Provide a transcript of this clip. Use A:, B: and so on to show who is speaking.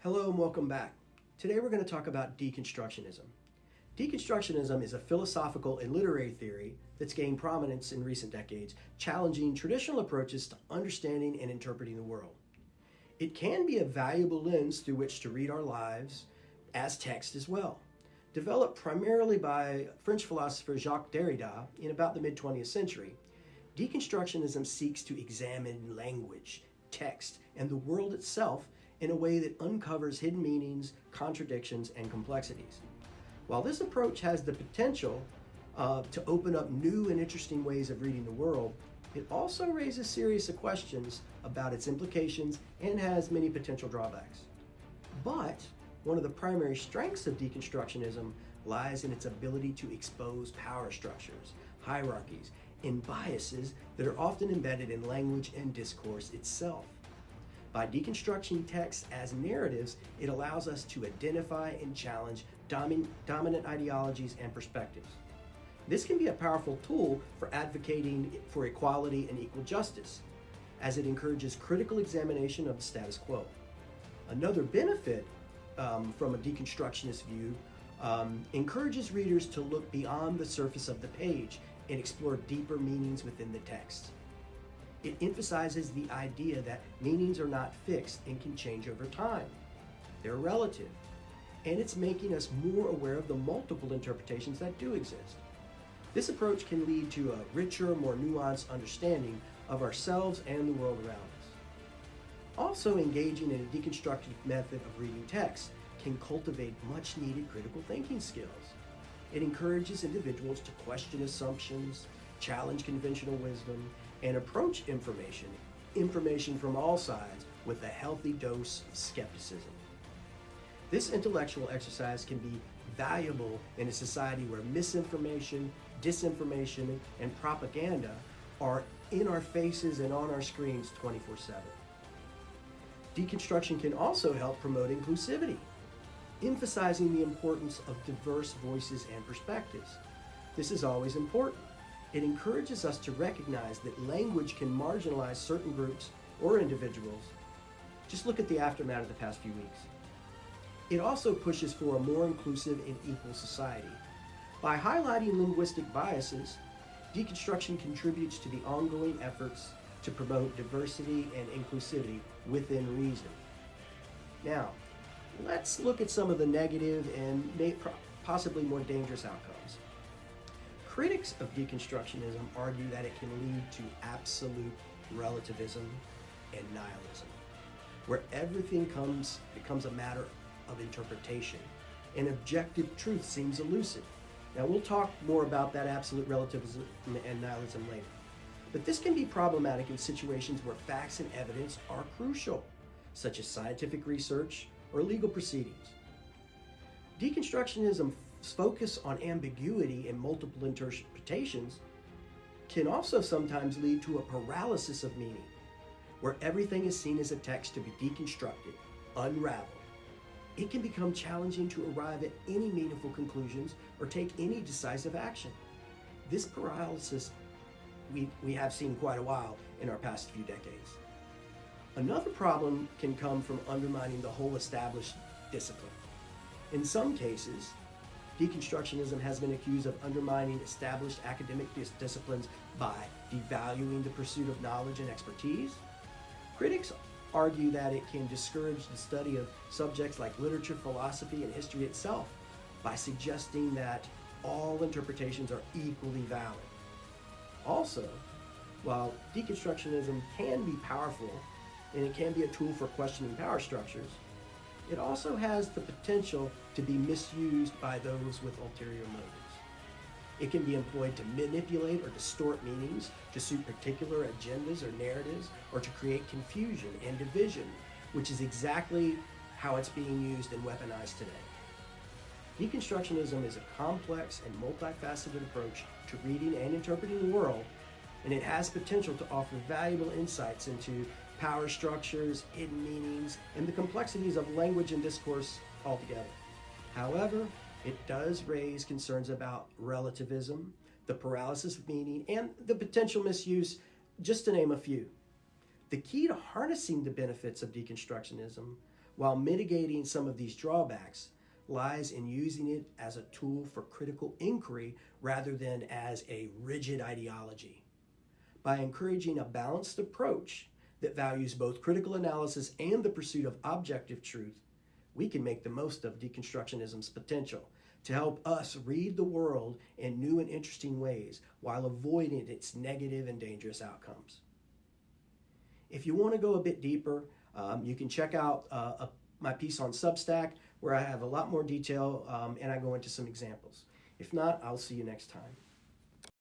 A: Hello and welcome back. Today we're going to talk about deconstructionism. Deconstructionism is a philosophical and literary theory that's gained prominence in recent decades, challenging traditional approaches to understanding and interpreting the world. It can be a valuable lens through which to read our lives as text as well. Developed primarily by French philosopher Jacques Derrida in about the mid-20th century, deconstructionism seeks to examine language, text, and the world itself in a way that uncovers hidden meanings, contradictions, and complexities. While this approach has the potential to open up new and interesting ways of reading the world, it also raises serious questions about its implications and has many potential drawbacks. But one of the primary strengths of deconstructionism lies in its ability to expose power structures, hierarchies, and biases that are often embedded in language and discourse itself. By deconstructing texts as narratives, it allows us to identify and challenge dominant ideologies and perspectives. This can be a powerful tool for advocating for equality and equal justice, as it encourages critical examination of the status quo. Another benefit from a deconstructionist view encourages readers to look beyond the surface of the page and explore deeper meanings within the text. It emphasizes the idea that meanings are not fixed and can change over time. They're relative, and it's making us more aware of the multiple interpretations that do exist. This approach can lead to a richer, more nuanced understanding of ourselves and the world around us. Also, engaging in a deconstructive method of reading text can cultivate much needed critical thinking skills. It encourages individuals to question assumptions, challenge conventional wisdom, and approach information from all sides with a healthy dose of skepticism. This intellectual exercise can be valuable in a society where misinformation, disinformation, and propaganda are in our faces and on our screens 24/7. Deconstruction can also help promote inclusivity, emphasizing the importance of diverse voices and perspectives. This is always important. It encourages us to recognize that language can marginalize certain groups or individuals. Just look at the aftermath of the past few weeks. It also pushes for a more inclusive and equal society. By highlighting linguistic biases, deconstruction contributes to the ongoing efforts to promote diversity and inclusivity within reason. Now, let's look at some of the negative and possibly more dangerous outcomes. Critics of deconstructionism argue that it can lead to absolute relativism and nihilism, where everything becomes a matter of interpretation, and objective truth seems elusive. Now, we'll talk more about that absolute relativism and nihilism later. But this can be problematic in situations where facts and evidence are crucial, such as scientific research or legal proceedings. Deconstructionism's focus on ambiguity and multiple interpretations can also sometimes lead to a paralysis of meaning, where everything is seen as a text to be deconstructed, unraveled. It can become challenging to arrive at any meaningful conclusions or take any decisive action. This paralysis we have seen quite a while in our past few decades. Another problem can come from undermining the whole established discipline. In some cases, deconstructionism has been accused of undermining established academic disciplines by devaluing the pursuit of knowledge and expertise. Critics argue that it can discourage the study of subjects like literature, philosophy, and history itself by suggesting that all interpretations are equally valid. Also, while deconstructionism can be powerful and it can be a tool for questioning power structures, it also has the potential to be misused by those with ulterior motives. It can be employed to manipulate or distort meanings to suit particular agendas or narratives, or to create confusion and division, which is exactly how it's being used and weaponized today. Deconstructionism is a complex and multifaceted approach to reading and interpreting the world, and it has potential to offer valuable insights into power structures, hidden meanings, and the complexities of language and discourse altogether. However, it does raise concerns about relativism, the paralysis of meaning, and the potential misuse, just to name a few. The key to harnessing the benefits of deconstructionism while mitigating some of these drawbacks lies in using it as a tool for critical inquiry rather than as a rigid ideology. By encouraging a balanced approach that values both critical analysis and the pursuit of objective truth, we can make the most of deconstructionism's potential to help us read the world in new and interesting ways while avoiding its negative and dangerous outcomes. If you want to go a bit deeper, you can check out my piece on Substack where I have a lot more detail and I go into some examples. If not, I'll see you next time.